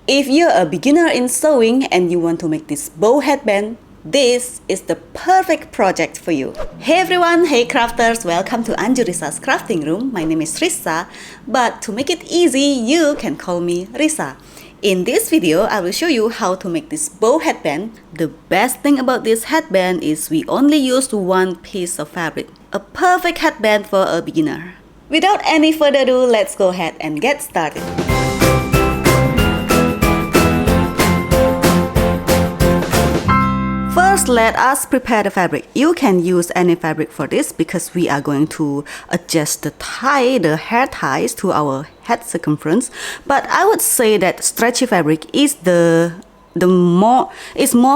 If you're a beginner in sewing and you want to make this bow headband, this is the perfect project for you. Hey everyone, hey crafters, welcome to Anjurisa's crafting room. My name is Risa, but to make it easy, you can call me Risa. In this video, I will show you how to make this bow headband. The best thing about this headband is we only used one piece of fabric. A perfect headband for a beginner. Without any further ado, let's go ahead and get started. First, let us prepare the fabric. You can use any fabric for this because we are going to adjust the hair ties to our head circumference. But I would say that stretchy fabric is more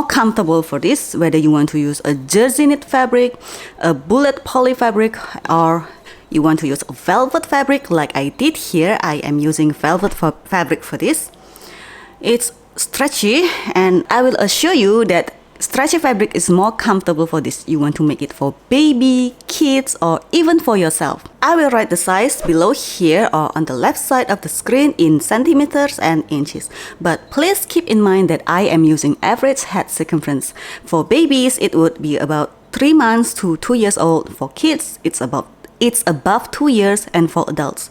comfortable for this, whether you want to use a jersey knit fabric, a bullet poly fabric, or you want to use a velvet fabric like I did here. I am using velvet fabric for this. It's stretchy, and I will assure you that stretchy fabric is more comfortable for this. You want to make it for baby, kids, or even for yourself. I will write the size below here or on the left side of the screen in centimeters and inches. But please keep in mind that I am using average head circumference. For babies, it would be about 3 months to 2 years old. For kids, it's above 2 years, and for adults.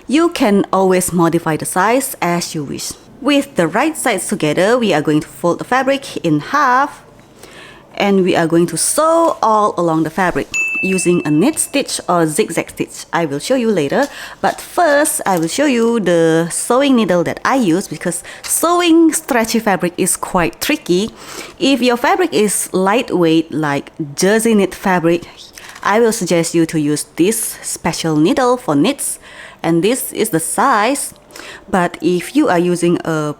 You can always modify the size as you wish. With the right sides together, we are going to fold the fabric in half. And we are going to sew all along the fabric using a knit stitch or zigzag stitch. I will show you later, but first I will show you the sewing needle that I use, because sewing stretchy fabric is quite tricky. If your fabric is lightweight like jersey knit fabric, I will suggest you to use this special needle for knits, and this is the size. But if you are using a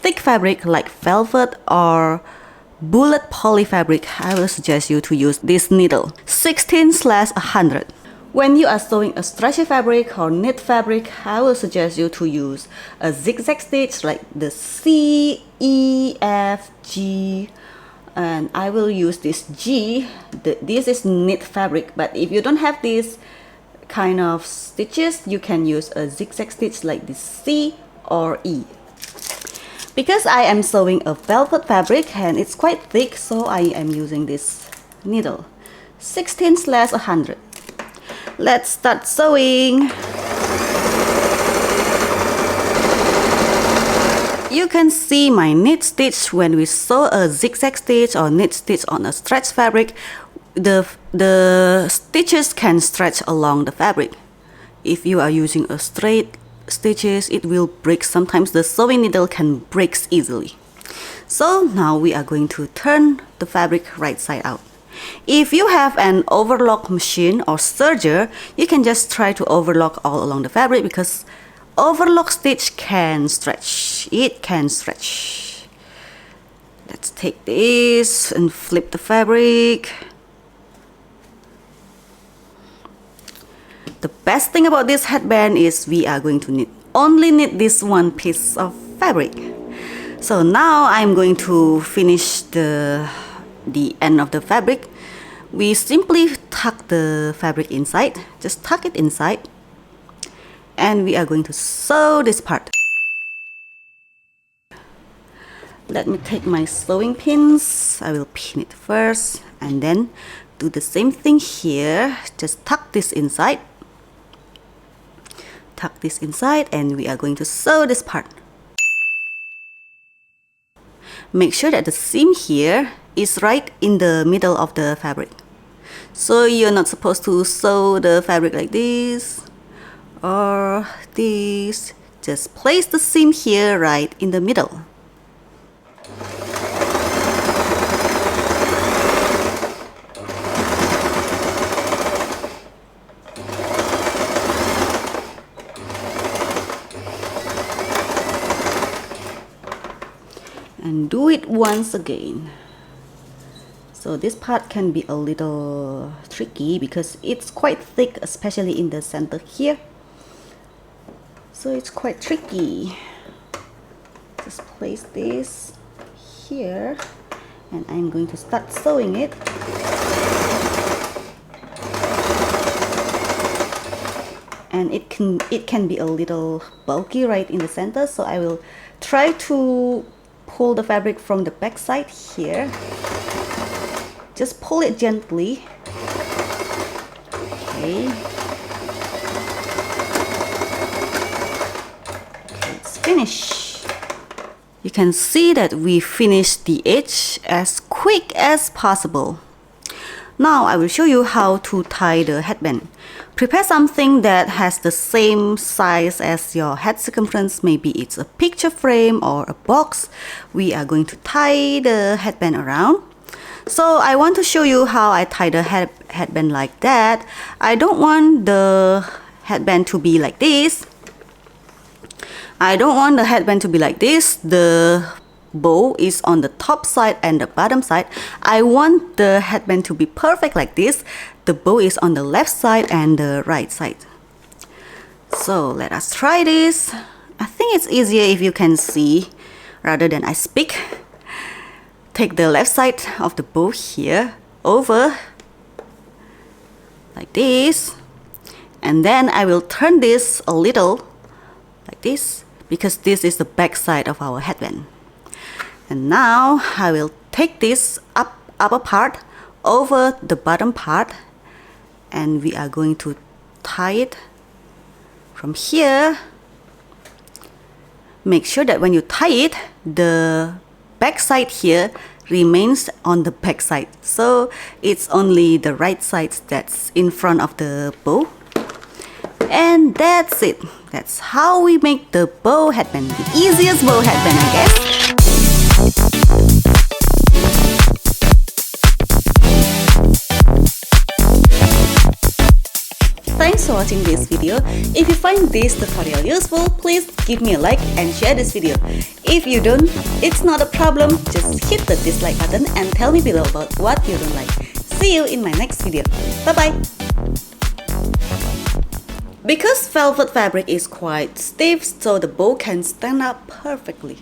thick fabric like velvet or bullet poly fabric, I will suggest you to use this needle, 16/100. When you are sewing a stretchy fabric or knit fabric, I will suggest you to use a zigzag stitch like the C, E, F, G, and I will use this G. This is knit fabric, but if you don't have these kind of stitches, you can use a zigzag stitch like this C or E. Because I am sewing a velvet fabric and it's quite thick, so I am using this needle, 16/100. Let's start sewing. You can see my knit stitch. When we sew a zigzag stitch or knit stitch on a stretch fabric, the stitches can stretch along the fabric. If you are using a straight stitches, it will break. Sometimes the sewing needle can break easily. So now we are going to turn the fabric right side out. If you have an overlock machine or serger, you can just try to overlock all along the fabric, because overlock stitch can stretch. It can stretch. Let's take this and flip the fabric. The best thing about this headband is we are going to only knit this one piece of fabric. So now I'm going to finish the end of the fabric. We simply tuck the fabric inside, just tuck it inside, and we are going to sew this part. Let me take my sewing pins. I will pin it first and then do the same thing here. Just tuck this inside. Tuck this inside, and we are going to sew this part. Make sure that the seam here is right in the middle of the fabric. So you're not supposed to sew the fabric like this or this. Just place the seam here right in the middle. And do it once again. So this part can be a little tricky because it's quite thick, especially in the center here. So it's quite tricky. Just place this here, and I'm going to start sewing it. and it can be a little bulky right in the center, so I will try to pull the fabric from the back side here. Just pull it gently. Okay. It's finished. You can see that we finished the edge as quick as possible. Now I will show you how to tie the headband. Prepare something that has the same size as your head circumference. Maybe it's a picture frame or a box. We are going to tie the headband around. So I want to show you how I tie the headband like that. I don't want the headband to be like this. I don't want the headband to be like this. The bow is on the top side and the bottom side. I want the headband to be perfect like this. The bow is on the left side and the right side. So let us try this. I think it's easier if you can see rather than I speak. Take the left side of the bow here over like this, and then I will turn this a little like this because this is the back side of our headband. And now I will take this upper part over the bottom part, and we are going to tie it from here. Make sure that when you tie it, the back side here remains on the back side, so it's only the right side that's in front of the bow. And that's it. That's how we make the bow headband. The easiest bow headband, I guess. Thanks for watching this video. If you find this tutorial useful, please give me a like and share this video. If you don't, it's not a problem. Just hit the dislike button and tell me below about what you don't like. See you in my next video. Bye bye. Because velvet fabric is quite stiff, so the bow can stand up perfectly.